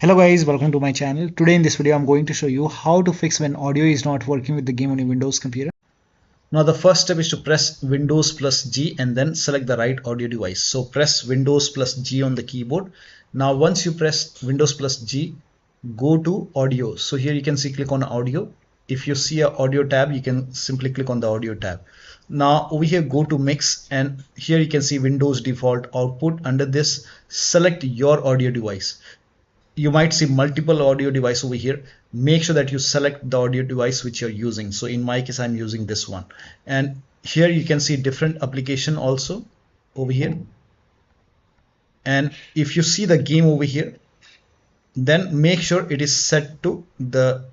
Hello guys, welcome to my channel. Today in this video I'm going to show you how to fix when audio is not working with the game on your Windows computer. Now the first step is to press Windows plus G and then select the right audio device. So press Windows plus G on the keyboard. Now once you press Windows plus G, go to audio. So here you can see click on audio. If you see a audio tab, you can simply click on the audio tab. Now over here go to mix, and here you can see Windows default output. Under this, select your audio device. You might see multiple audio device over here. Make sure that you select the audio device which you're using. So in my case I'm using this one, and here you can see different application also over here. And if you see the game over here, then make sure it is set to the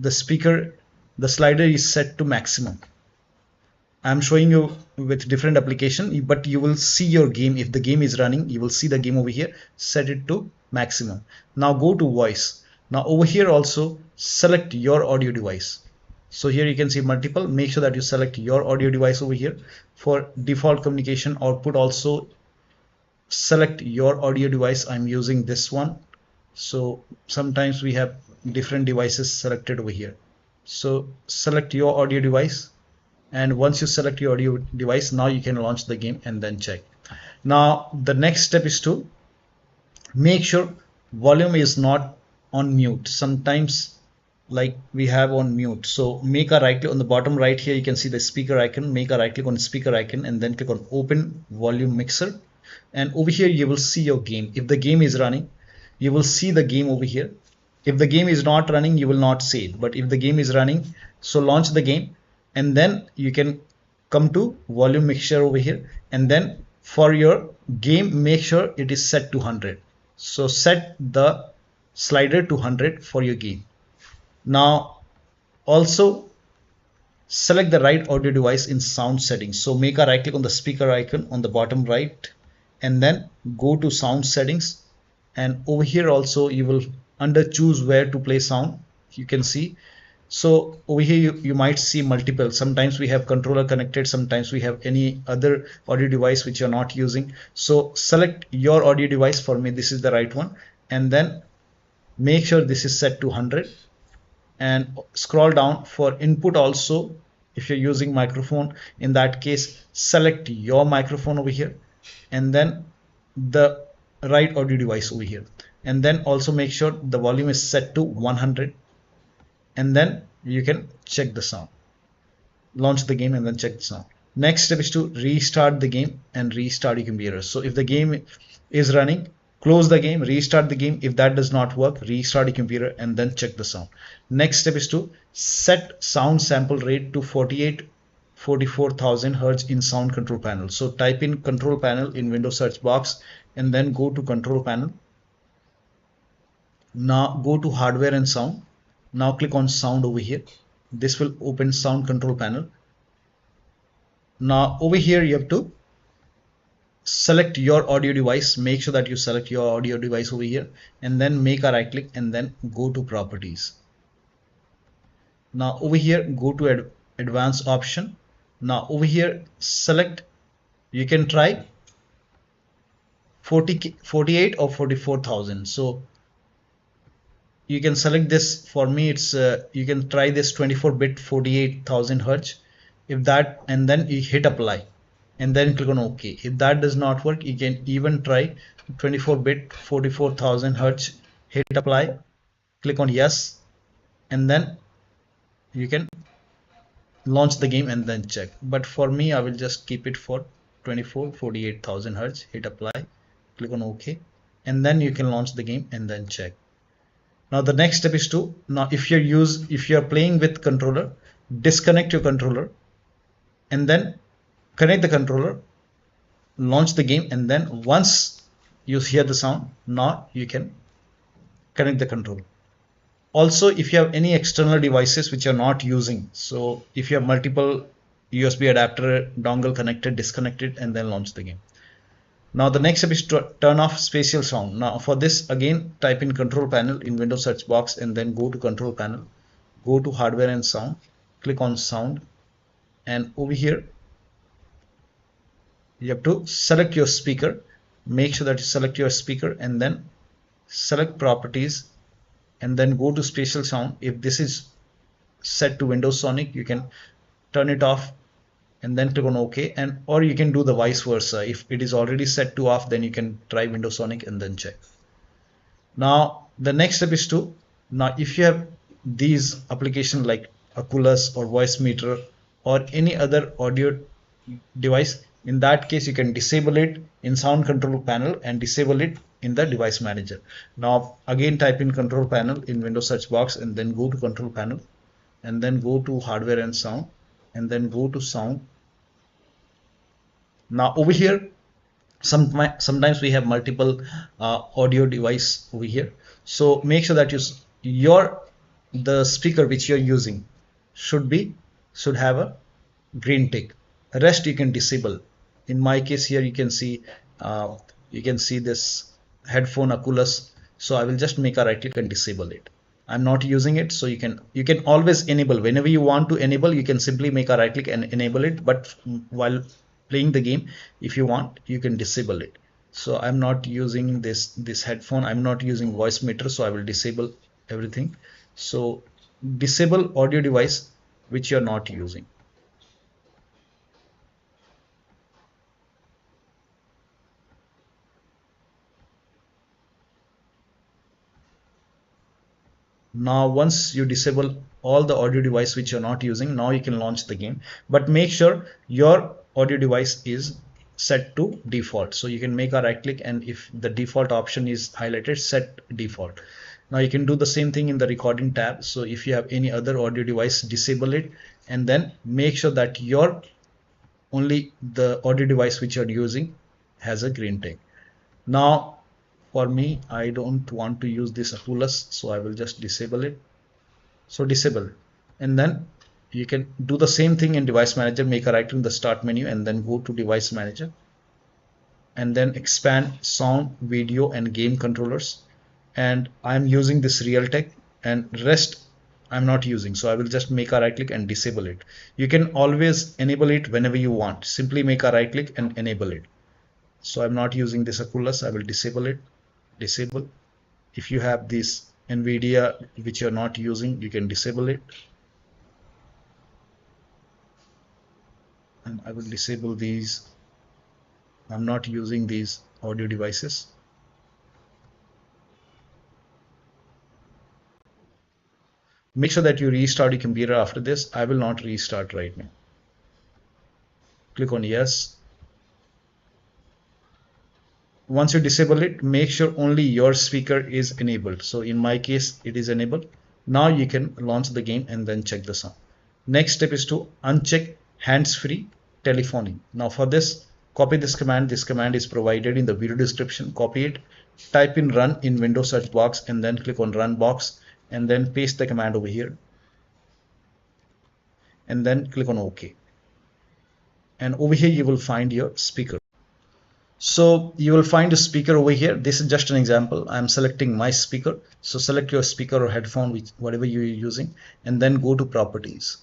speaker, the slider is set to maximum. I'm showing you with different application, but you will see your game. If the game is running, you will see the game over here. Set it to maximum. Now go to voice. Now over here also select your audio device. So here you can see multiple. Make sure that you select your audio device over here. For default communication output also select your audio device. I'm using this one. So sometimes we have different devices selected over here. So select your audio device. And once you select your audio device, now you can launch the game and then check. Now the next step is to make sure volume is not on mute. Sometimes like we have on mute. So make a right click on the bottom right here. You can see the speaker icon. Make a right click on the speaker icon and then click on open volume mixer. And over here you will see your game. If the game is running, you will see the game over here. If the game is not running, you will not see it. But if the game is running, so launch the game. And then you can come to volume mixture over here, and then for your game make sure it is set to 100. So set the slider to 100 for your game. Now also select the right audio device in sound settings. So make a right click on the speaker icon on the bottom right and then go to sound settings, and over here also you will under choose where to play sound, you can see. So over here you might see multiple. Sometimes we have controller connected, sometimes we have any other audio device which you're not using. So select your audio device. For me this is the right one, and then make sure this is set to 100 and scroll down. For input also, if you're using microphone, in that case select your microphone over here and then the right audio device over here, and then also make sure the volume is set to 100. And then you can check the sound, launch the game and then check the sound. Next step is to restart the game and restart your computer. So if the game is running, close the game, restart the game. If that does not work, restart your computer and then check the sound. Next step is to set sound sample rate to 44,000 Hz in sound control panel. So type in control panel in Windows search box and then go to control panel. Now go to hardware and sound. Now click on sound over here. This will open sound control panel. Now over here you have to select your audio device. Make sure that you select your audio device over here and then make a right click and then go to properties. Now over here go to advanced option. Now over here select, you can try 48 or 44,000. So you can select this. For me it's you can try this 24-bit 48,000 Hz. If that, and then you hit apply and then click on OK. If that does not work, you can even try 24-bit 44,000 Hz. Hit apply, click on yes, and then you can launch the game and then check. But for me I will just keep it for 48,000 Hz. Hit apply, click on OK, and then you can launch the game and then check. Now the next step is to, now if you're playing with controller, disconnect your controller and then connect the controller, launch the game, and then once you hear the sound, now you can connect the controller. Also if you have any external devices which you're not using, so if you have multiple USB adapter dongle connected, disconnect it and then launch the game. Now the next step is to turn off spatial sound. Now for this again type in control panel in Windows search box and then go to control panel, go to hardware and sound, click on sound, and over here you have to select your speaker. Make sure that you select your speaker and then select properties, and then go to spatial sound. If this is set to Windows Sonic, you can turn it off and then click on OK, and or you can do the vice versa. If it is already set to off, then you can try Windows Sonic and then check. Now the next step is to, now if you have these applications like Oculus or Voicemeeter or any other audio device, in that case you can disable it in sound control panel and disable it in the device manager. Now again type in control panel in Windows search box and then go to control panel and then go to hardware and sound and then go to sound. Now over here sometimes we have multiple audio device over here, so make sure that the speaker which you're using should have a green tick. Rest you can disable. In my case here you can see this headphone Oculus, so I will just make a right click and disable it. I'm not using it, so you can always enable. Whenever you want to enable, you can simply make a right click and enable it, but while playing the game, if you want, you can disable it. So I'm not using this headphone, I'm not using Voicemeeter, so I will disable everything. So disable audio device which you're not using. Now once you disable all the audio device which you're not using, now you can launch the game, but make sure your audio device is set to default. So you can make a right click, and if the default option is highlighted, set default. Now you can do the same thing in the recording tab. So if you have any other audio device, disable it and then make sure that only the audio device which you're using has a green tick. Now for me, I don't want to use this Oculus, so I will just disable it. So disable, and then you can do the same thing in device manager. Make a right click in the start menu and then go to device manager and then expand sound, video and game controllers, and I'm using this Realtek, and rest I'm not using, so I will just make a right click and disable it. You can always enable it whenever you want. Simply make a right click and enable it. So I'm not using this Oculus, I will disable it. Disable. If you have this NVIDIA which you're not using, you can disable it, and I will disable these. I'm not using these audio devices. Make sure that you restart your computer after this. I will not restart right now. Click on yes. Once you disable it, make sure only your speaker is enabled. So in my case, it is enabled. Now you can launch the game and then check the sound. Next step is to uncheck hands-free telephony. Now for this, copy this command. This command is provided in the video description. Copy it, type in run in Windows search box and then click on run box and then paste the command over here and then click on OK. And over here you will find your speaker. So you will find a speaker over here. This is just an example. I'm selecting my speaker. So select your speaker or headphone, whatever you're using, and then go to properties.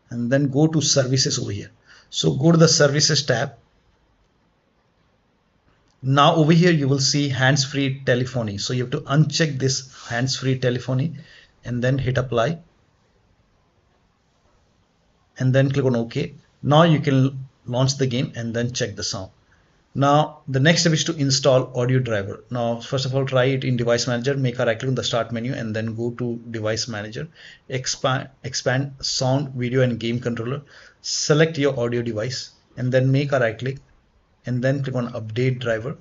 And then go to services over here. So go to the services tab. Now over here you will see hands-free telephony. So you have to uncheck this hands-free telephony and then hit apply. And then click on OK. Now you can launch the game and then check the sound. Now the next step is to install audio driver. Now first of all, try it in device manager. Make a right click on the start menu and then go to device manager. Expand sound, video and game controller. Select your audio device and then make a right click and then click on update driver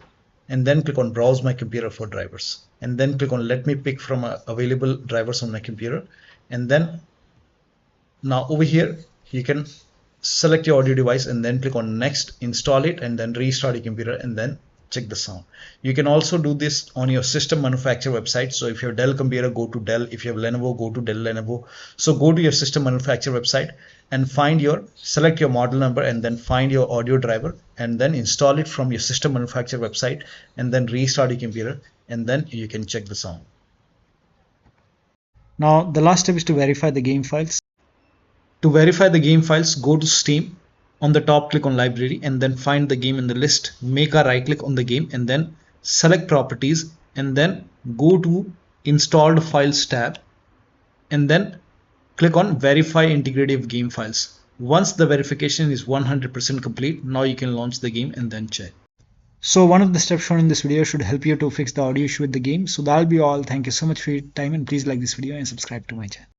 and then click on browse my computer for drivers and then click on let me pick from available drivers on my computer. And then now over here you can select your audio device and then click on next, install it and then restart your computer and then check the sound. You can also do this on your system manufacturer website. So if you have Dell computer, go to Dell. If you have Lenovo, go to Dell Lenovo. So go to your system manufacturer website and select your model number and then find your audio driver and then install it from your system manufacturer website and then restart your computer and then you can check the sound. Now the last step is to verify the game files. To verify the game files, go to Steam On the top, click on library and then find the game in the list. Make a right click on the game and then select properties and then go to installed files tab and then click on verify integrity of game files. Once the verification is 100% complete, now you can launch the game and then check. So one of the steps shown in this video should help you to fix the audio issue with the game. So that'll be all. Thank you so much for your time and please like this video and subscribe to my channel.